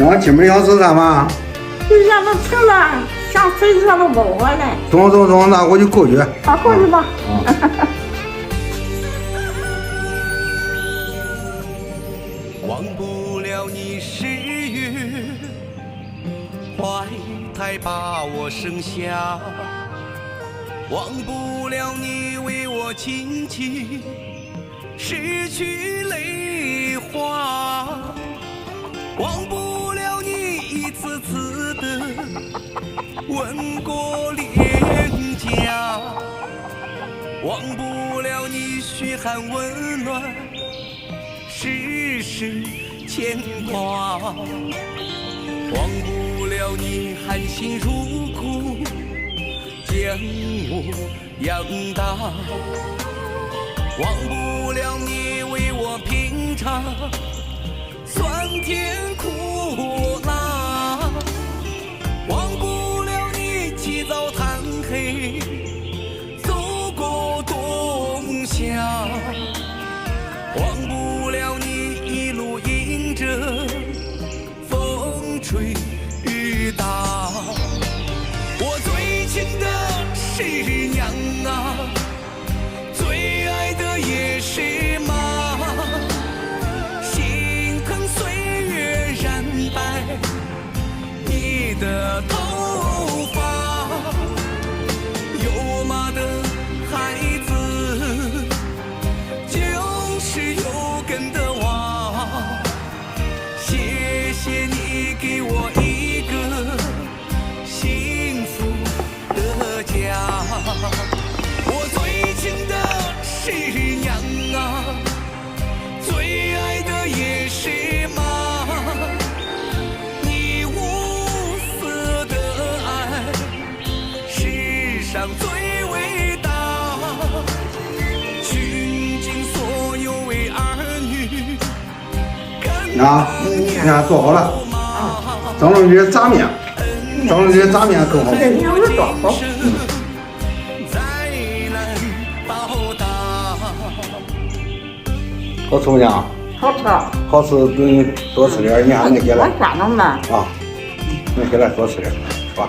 那进门要吃啥嘛？就让他吃了，想谁说都不我来。走，那我就过去。好，过去吧。忘不了你10月，怀胎把我生下，忘不了你为我倾情，失去泪花，忘不了你一次次的吻过脸颊，忘不了你嘘寒问暖，世事牵挂，忘不了你含辛茹苦将我养大，忘不了你为我品尝酸甜苦辣，忘不了你起早贪黑走过冬夏，忘不了你一路迎着风吹雨打，我最亲的是娘啊，最爱的也是妈，心疼岁月染白你的头发，有妈的孩子就是有根的娃，谢谢你给我一个幸福的家，我最亲的是娘啊，最爱的也是妈，你无私的爱世上最伟大，倾尽所有为儿女啊，你看做好了。蒸笼里的炸面，蒸笼里的炸面更好吃。这牛肉多好。好吃不娘？好吃。好吃，多吃点，你还能给来我啥能的？啊？能给来多吃点，是吧？